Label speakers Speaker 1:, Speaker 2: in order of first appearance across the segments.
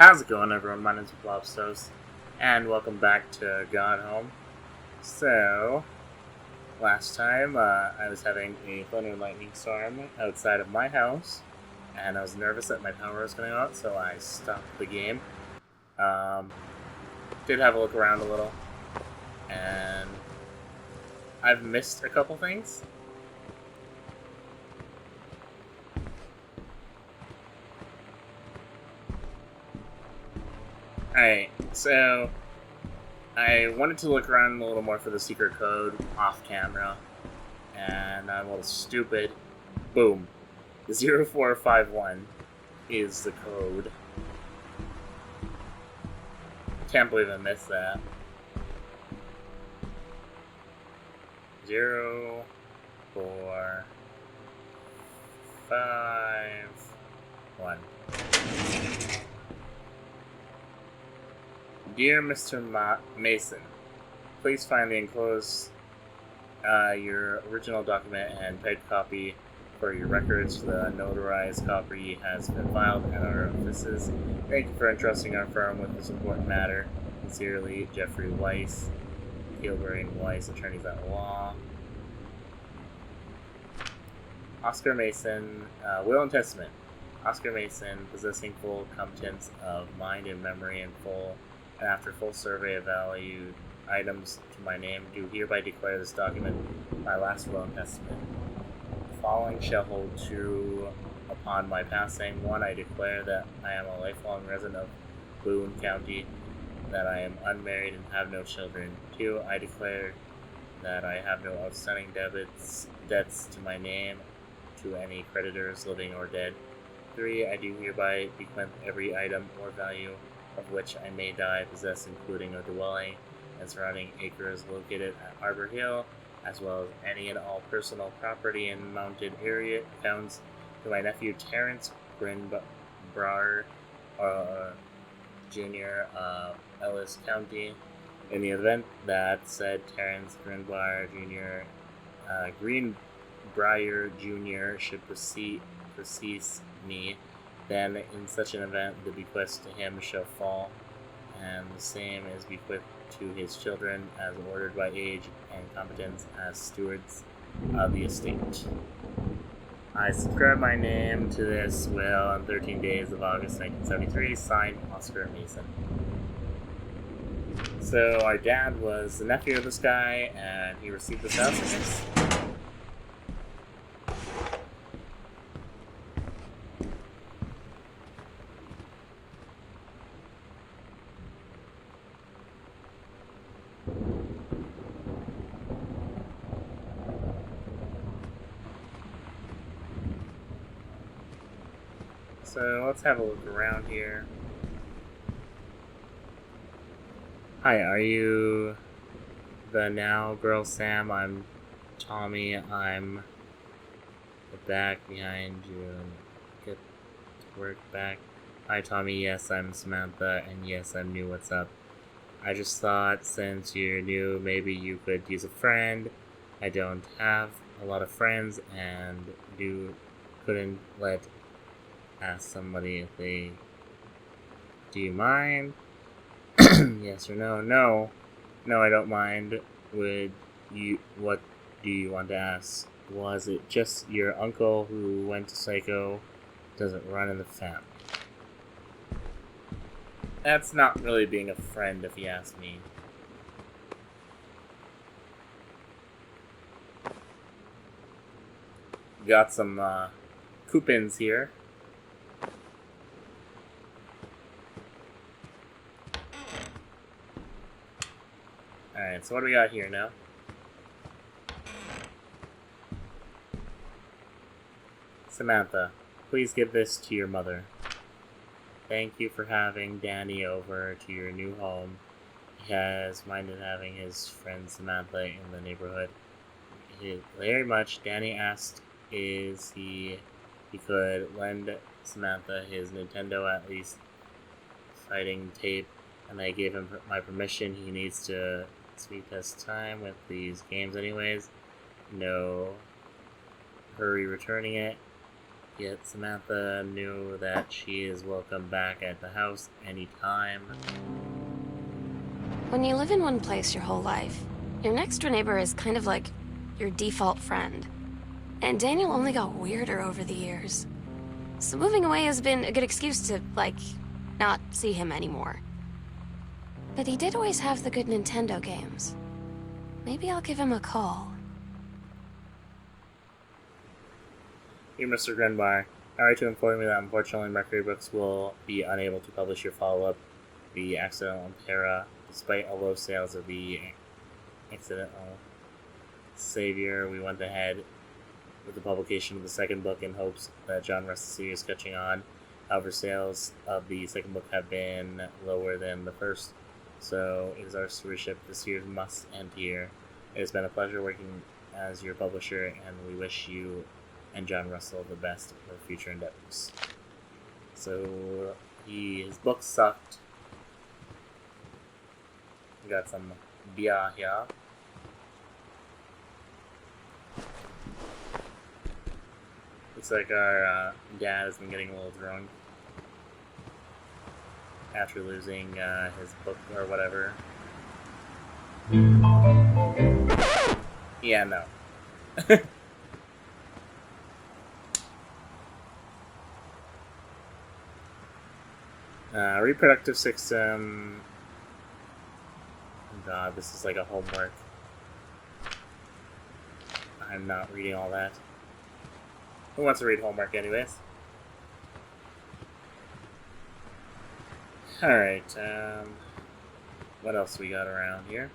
Speaker 1: How's it going, everyone? My name's Blobstos, and welcome back to Gone Home. So, last time I was having a thunder and lightning storm outside of my house, and I was nervous that my power was going out, so I stopped the game. Did have a look around a little, and I've missed a couple things. Alright, so I wanted to look around a little more for the secret code off camera, and I'm a little stupid. Boom. 0451 is the code. Can't believe I missed that. 0, 4, 5, 1. Dear Mr. Mason, please find the enclosed your original document and typed copy for your records. The notarized copy has been filed at our offices. Thank you for entrusting our firm with this important matter. Sincerely, Jeffrey Weiss, Gilbert & Weiss, attorneys at law. Oscar Mason, will and testament. Oscar Mason, possessing full competence of mind and memory and after full survey of valued items to my name, do hereby declare this document my last will and testament. The following shall hold true upon my passing. 1. I declare that I am a lifelong resident of Boone County, that I am unmarried and have no children. 2. I declare that I have no outstanding debts to my name to any creditors, living or dead. 3. I do hereby bequeath every item or value of which I may die, possess, including a dwelling and surrounding acres located at Arbor Hill, as well as any and all personal property in mounted area accounts to my nephew Terrence Greenbrier, Jr. of Ellis County. In the event that said Terrence Greenbrier Jr. should precede me, then in such an event the bequest to him shall fall, and the same is bequeathed to his children as ordered by age and competence as stewards of the estate. I subscribe my name to this will on 13 days of August 1973, signed Oscar Mason. So our dad was the nephew of this guy, and he received this house, I guess. So let's have a look around here. Hi, are you the now girl Sam? I'm Tommy. I'm back behind you and get to work back. Hi Tommy, yes I'm Samantha, and yes I'm new, what's up? I just thought since you're new maybe you could use a friend. I don't have a lot of friends and couldn't let ask somebody if they do you mind? Yes or no? No, I don't mind. What do you want to ask? Was it just your uncle who went to psycho? Doesn't run in the family. That's not really being a friend if you ask me. Got some coupons here. Alright, so what do we got here now? Samantha, please give this to your mother. Thank you for having Danny over to your new home. He has minded having his friend Samantha in the neighborhood very much. Danny asked if he could lend Samantha his Nintendo at least fighting tape, and I gave him my permission. He needs to speed test time with these games anyways. No hurry returning it. Yet Samantha knew that she is welcome back at the house anytime.
Speaker 2: When you live in one place your whole life, your next door neighbor is kind of like your default friend. And Daniel only got weirder over the years. So moving away has been a good excuse to, like, not see him anymore. But he did always have the good Nintendo games. Maybe I'll give him a call.
Speaker 1: Dear Mr. Grenbar, I write to inform you that unfortunately Mercury Books will be unable to publish your follow-up, The Accidental Impera, despite a low sales of the Accidental Savior. We went ahead with the publication of the second book in hopes that John Russ's series is catching on. However, sales of the second book have been lower than the first, so it is our stewardship this year must end here. It has been a pleasure working as your publisher, and we wish you and John Russell the best for future endeavors. So, his book sucked. We got some beer here. Looks like our dad has been getting a little drunk after losing his book or whatever. Yeah, no. Reproductive system. Oh God, this is like a homework. I'm not reading all that. Who wants to read homework anyways? Alright, what else we got around here?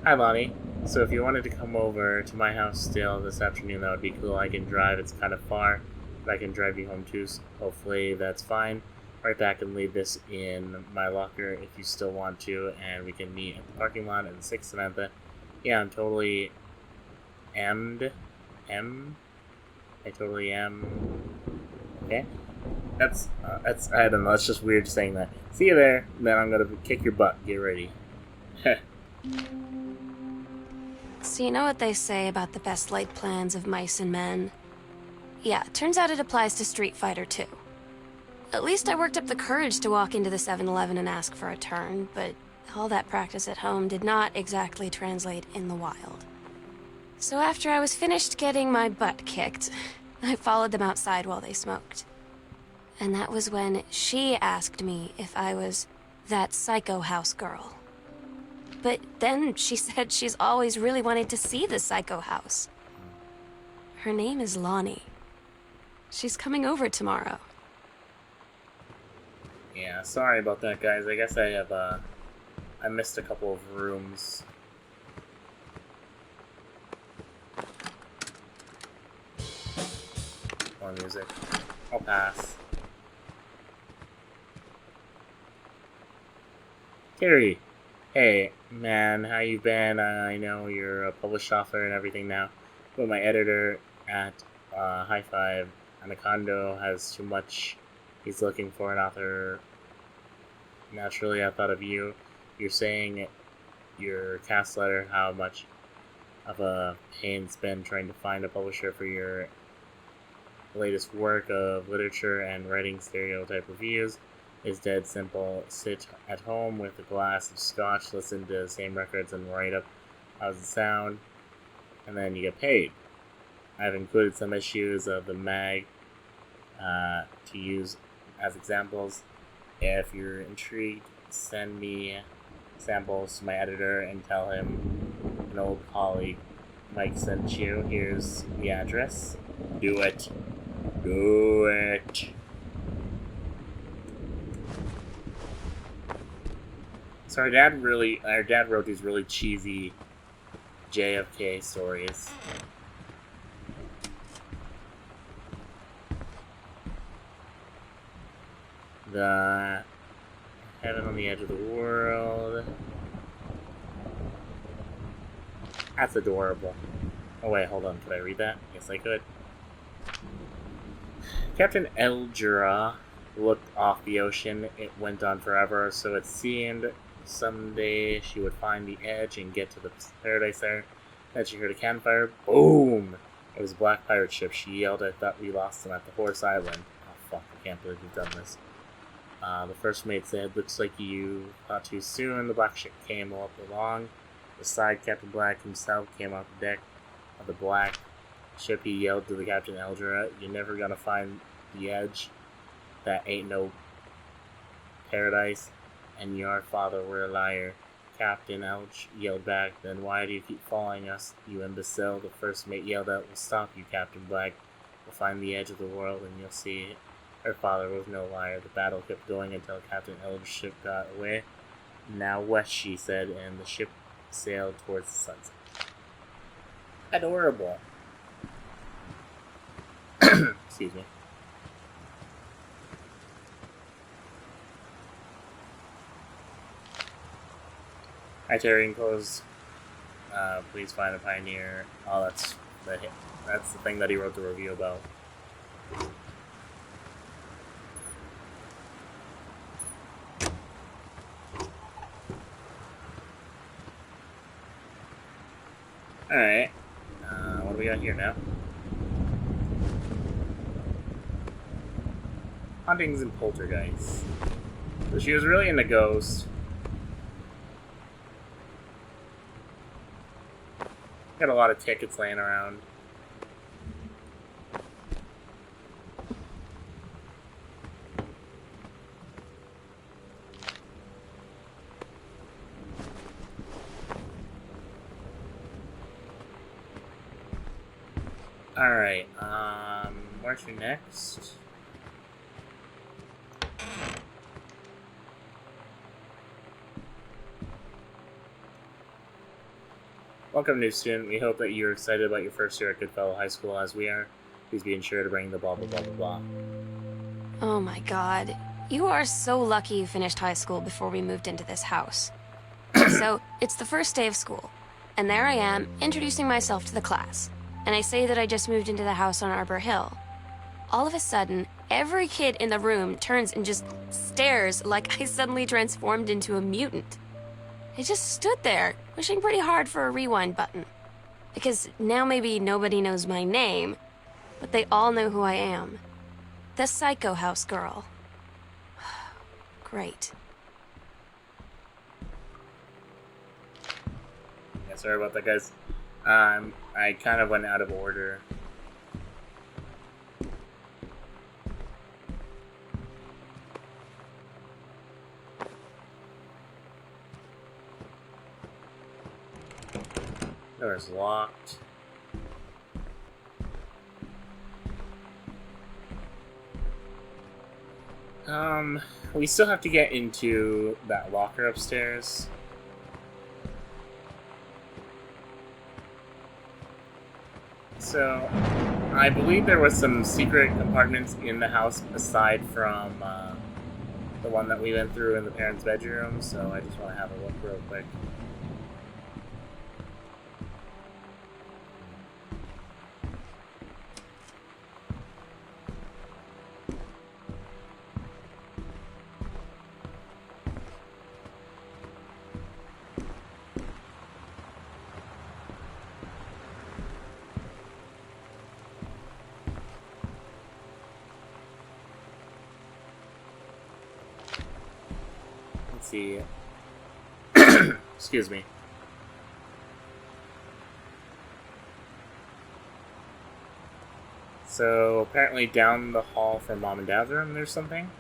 Speaker 1: Hi, Lonnie. So if you wanted to come over to my house still this afternoon, that would be cool. I can drive. It's kind of far, but I can drive you home too, so hopefully that's fine. Right back and leave this in my locker if you still want to, and we can meet at the parking lot at 6th Samantha. Yeah, I'm totally I totally am. Okay. That's, I don't know, it's just weird saying that. See you there, then I'm gonna kick your butt. Get ready.
Speaker 2: So you know what they say about the best laid plans of mice and men? Yeah, turns out it applies to Street Fighter too. At least I worked up the courage to walk into the 7-Eleven and ask for a turn, but all that practice at home did not exactly translate in the wild. So after I was finished getting my butt kicked, I followed them outside while they smoked. And that was when she asked me if I was that psycho house girl. But then she said she's always really wanted to see the psycho house. Her name is Lonnie. She's coming over tomorrow.
Speaker 1: Yeah, sorry about that, guys. I guess I missed a couple of rooms. More music. I'll pass. Terry! Hey, man, how you been? I know you're a published author and everything now, but my editor at High Five Anacondo has too much. He's looking for an author. Naturally, I thought of you. You're saying your cast letter how much of a pain it's been trying to find a publisher for your latest work of literature and writing stereotype reviews is dead simple. Sit at home with a glass of scotch, listen to the same records, and write up how's it sound, and then you get paid. I've included some issues of the mag to use as examples. If you're intrigued, send me samples to my editor and tell him an old colleague Mike sent you. Here's the address. Do it. Do it. So our dad wrote these really cheesy JFK stories. The Heaven on the Edge of the World. That's adorable. Oh wait, hold on. Could I read that? Yes, I could. Captain Eldra looked off the ocean. It went on forever, so it seemed, someday she would find the edge and get to the paradise there. Then she heard a campfire. Boom! It was a black pirate ship. She yelled, "I thought we lost them at the Horse Island." Oh fuck, I can't believe we've done this. The first mate said, "Looks like you thought too soon." The black ship came up along. Beside Captain Black himself came off the deck of the black ship. He yelled to the Captain Eldra, "You're never gonna find the edge. That ain't no paradise. And your father were a liar." Captain Elch yelled back, "Then why do you keep following us, you imbecile?" The first mate yelled out, "We'll stop you, Captain Black. We'll find the edge of the world and you'll see her father was no liar." The battle kept going until Captain Elch's ship got away. "Now west," she said, and the ship sailed towards the sunset. Adorable. Excuse me. Itinerary enclosed. Please find a pioneer. Oh, that's the thing that he wrote the review about. Alright. What do we got here now? Hauntings and poltergeists. So she was really into ghosts. Got a lot of tickets laying around. Alright, where's your next? Welcome, new student. We hope that you're excited about your first year at Goodfellow High School as we are. Please be sure to bring the blah blah blah blah blah.
Speaker 2: Oh my god. You are so lucky you finished high school before we moved into this house. So, it's the first day of school, and there I am, introducing myself to the class. And I say that I just moved into the house on Arbor Hill. All of a sudden, every kid in the room turns and just stares like I suddenly transformed into a mutant. I just stood there, wishing pretty hard for a rewind button. Because now maybe nobody knows my name, but they all know who I am. The Psycho House girl. Great.
Speaker 1: Yeah, sorry about that, guys. I kind of went out of order. Door's locked. We still have to get into that locker upstairs. So, I believe there was some secret compartments in the house aside from the one that we went through in the parents' bedroom, so I just want to have a look real quick. See. Excuse me. So apparently down the hall from Mom and Dad's room there's something.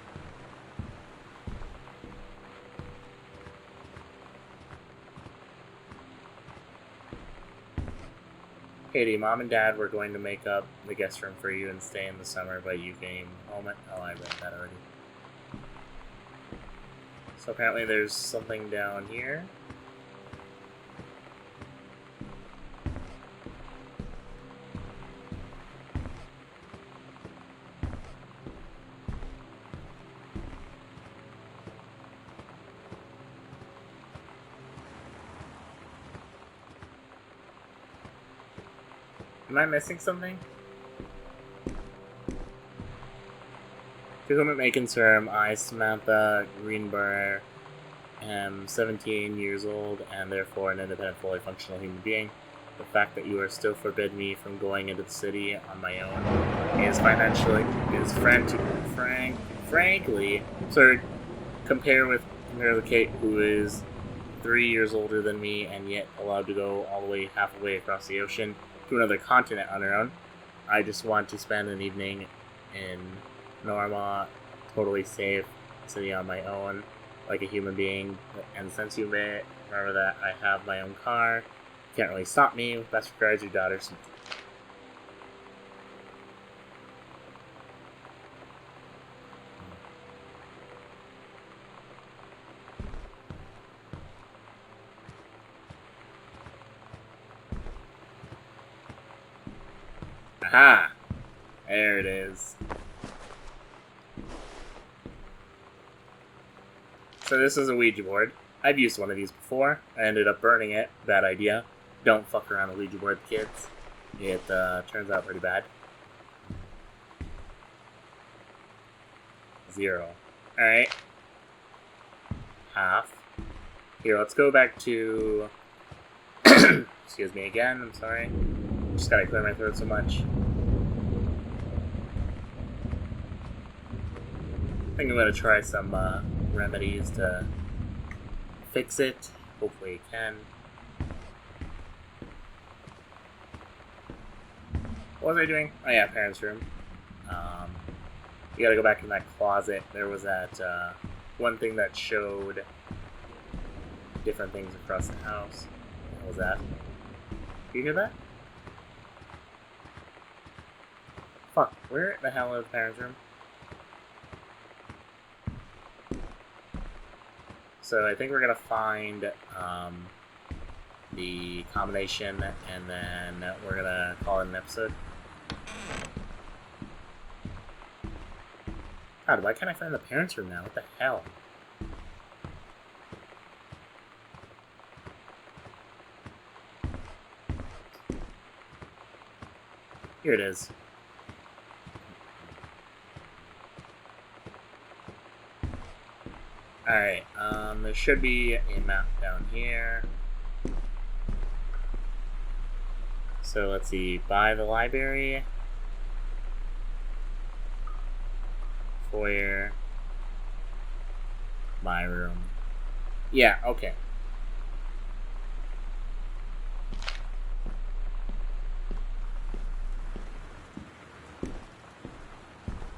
Speaker 1: Katie, Mom and Dad were going to make up the guest room for you and stay in the summer, but you came home at... Oh, I read that already. So apparently there's something down here. Am I missing something? To whom it may concern, I, Samantha Greenbrier, am 17 years old and therefore an independent, fully functional human being. The fact that you are still forbid me from going into the city on my own is frankly, sort of compare with Kate, who is 3 years older than me and yet allowed to go all the way halfway across the ocean to another continent on her own. I just want to spend an evening in Norma, totally safe, city on my own, like a human being. And since you may remember that I have my own car, you can't really stop me. Best regards, your daughter. Aha! There it is. So this is a Ouija board. I've used one of these before. I ended up burning it. Bad idea. Don't fuck around with Ouija board, kids. It turns out pretty bad. 0. Alright. Half. Here, let's go back to... Excuse me again, I'm sorry. Just gotta clear my throat so much. I think I'm gonna try some remedies to fix it. Hopefully it can. What was I doing? Oh yeah, parents' room. You gotta go back in that closet. There was that one thing that showed different things across the house. What was that? Do you hear that? Fuck, where the hell is the parents' room? So I think we're gonna find the combination, and then we're gonna call it an episode. God, why can't I find the parents' room now? What the hell? Here it is. Alright, there should be a map down here. So let's see, by the library, foyer, my room. Yeah, okay.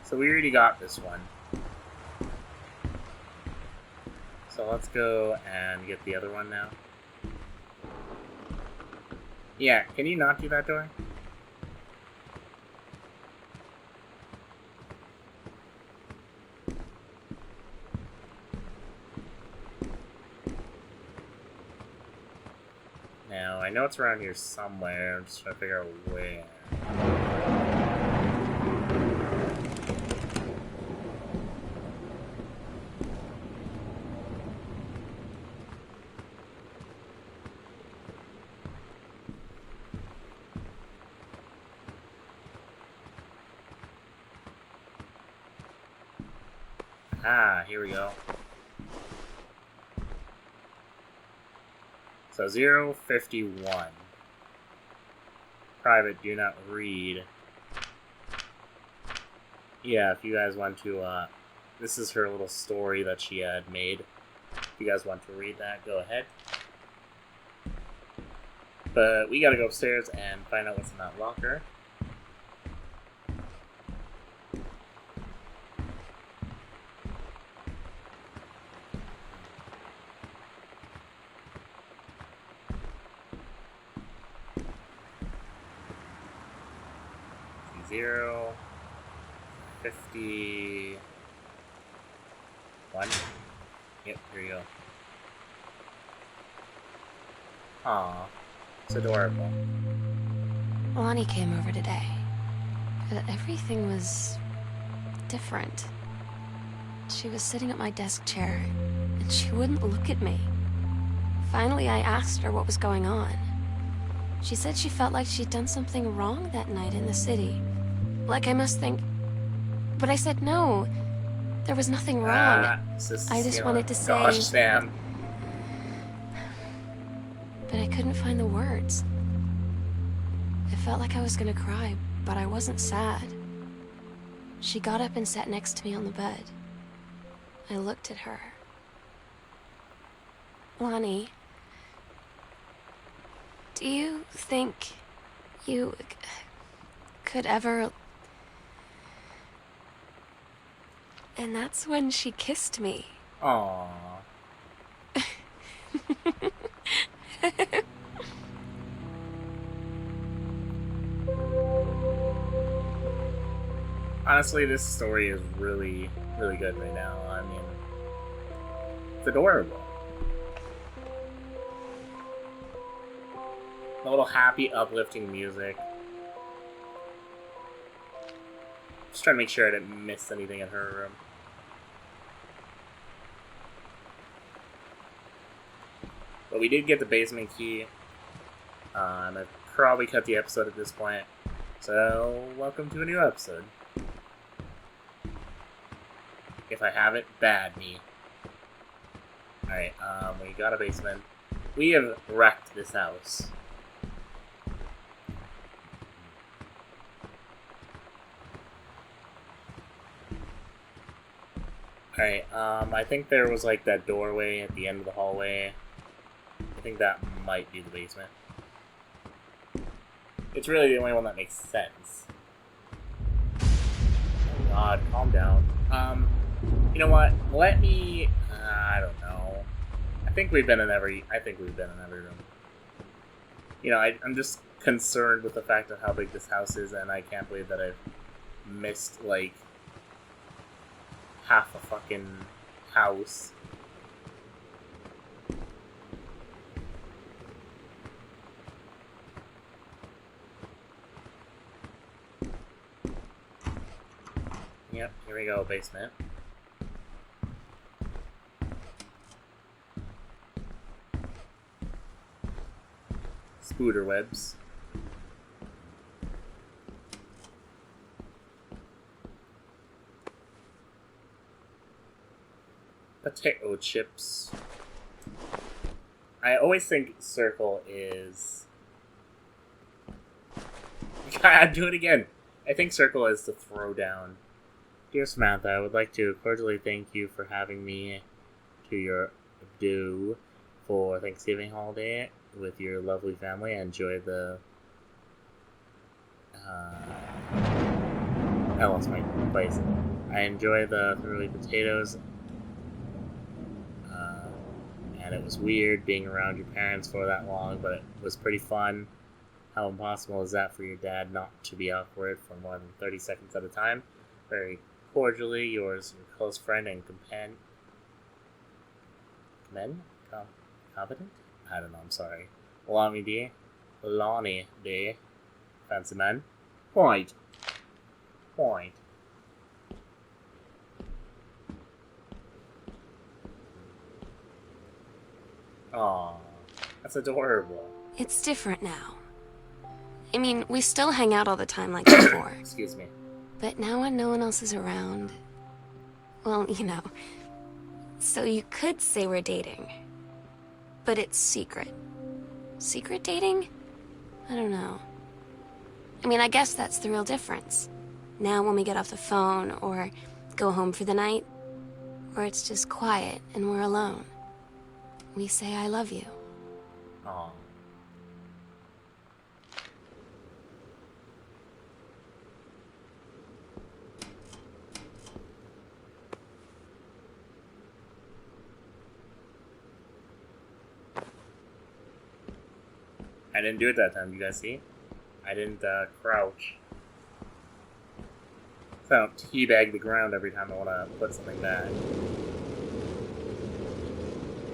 Speaker 1: So we already got this one. So let's go and get the other one now. Yeah, can you not do that door? Now, I know it's around here somewhere. I'm just trying to figure out where. Ah, here we go. So 051. Private, do not read. Yeah, if you guys want to, this is her little story that she had made. If you guys want to read that, go ahead. But we gotta go upstairs and find out what's in that locker. Zero, 51. Yep, here you go. Aw, it's adorable.
Speaker 2: Lonnie came over today, but everything was different. She was sitting at my desk chair, and she wouldn't look at me. Finally, I asked her what was going on. She said she felt like she'd done something wrong that night in the city. Like I must think... But I said no. There was nothing wrong. I just wanted to say...
Speaker 1: Gosh, Sam.
Speaker 2: but I couldn't find the words. I felt like I was gonna cry, but I wasn't sad. She got up and sat next to me on the bed. I looked at her. Lonnie, do you think you could ever... And that's when she kissed me.
Speaker 1: Aww. Honestly, this story is really, really good right now. I mean, it's adorable. A little happy, uplifting music. Just trying to make sure I didn't miss anything in her room. But we did get the basement key. And I've probably cut the episode at this point. So, welcome to a new episode. If I have it, bad me. Alright, we got a basement. We have wrecked this house. Alright, I think there was like that doorway at the end of the hallway. I think that might be the basement. It's really the only one that makes sense. Oh god, calm down. You know what? Let me... I don't know. I think we've been in every room. You know, I'm just concerned with the fact of how big this house is, and I can't believe that I've missed, like, half a fucking house. Yep, here we go, basement. Spooder webs. Potato chips. I always think circle is... God, do it again! I think circle is the throwdown. Dear Samantha, I would like to cordially thank you for having me to your do for Thanksgiving holiday with your lovely family. I enjoy the... I lost my place. I enjoy the thoroughly potatoes. And it was weird being around your parents for that long, but it was pretty fun. How impossible is that for your dad not to be awkward for more than 30 seconds at a time? Very cordially, yours, your close friend and companion. Competent? I don't know, I'm sorry. Lonnie D. Fancy man. Point. Aw, that's adorable.
Speaker 2: It's different now. I mean, we still hang out all the time like before.
Speaker 1: Excuse me.
Speaker 2: But now when no one else is around... Well, you know. So you could say we're dating. But it's secret. Secret dating? I don't know. I mean, I guess that's the real difference. Now when we get off the phone, or go home for the night, or it's just quiet and we're alone, we say I love you.
Speaker 1: Aww. I didn't do it that time, you guys see? I didn't crouch. So I don't teabag the ground every time I want to put something back.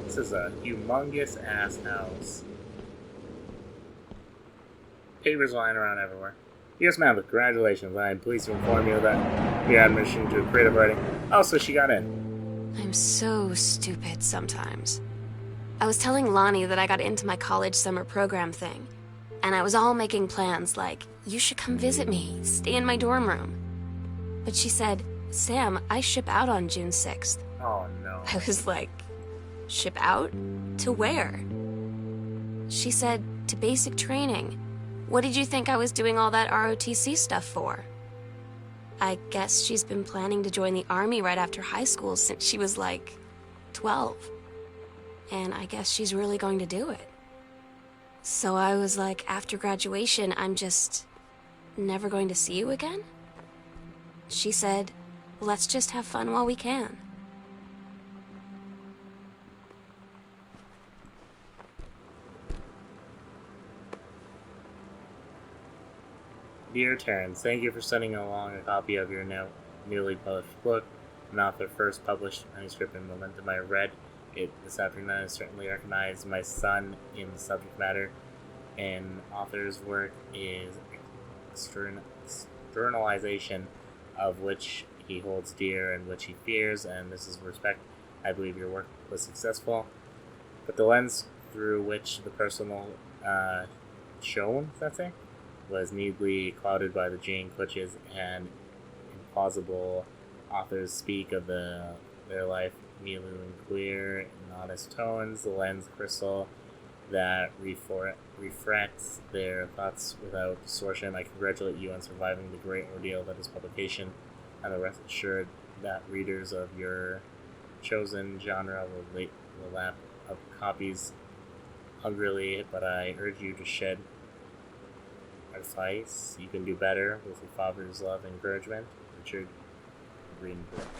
Speaker 1: This is a humongous ass house. Papers lying around everywhere. Dear Samantha, congratulations. I am pleased to inform you that you had admission to creative writing. Oh, so she got in.
Speaker 2: I'm so stupid sometimes. I was telling Lonnie that I got into my college summer program thing, and I was all making plans like, you should come visit me, stay in my dorm room. But she said, Sam, I ship out on June 6th.
Speaker 1: Oh no.
Speaker 2: I was like, ship out? To where? She said, to basic training. What did you think I was doing all that ROTC stuff for? I guess she's been planning to join the army right after high school since she was like 12. And I guess she's really going to do it. So I was like, after graduation, I'm just never going to see you again? She said, let's just have fun while we can.
Speaker 1: Dear Terrence, thank you for sending along a copy of your now newly published book, not the first published manuscript in Momentum. I read it this afternoon. I certainly recognize my son in the subject matter, and author's work is externalization of which he holds dear and which he fears, and this is respect. I believe your work was successful, but the lens through which the personal shown, that's it, was neatly clouded by the Jane Clutches and implausible authors speak of their life Milu in clear and honest tones, the lens crystal that refracts their thoughts without distortion. I congratulate you on surviving the great ordeal that is publication, and rest assured that readers of your chosen genre will lap up copies hungrily, but I urge you to shed advice. You can do better with your father's love and encouragement. Richard Greenberg.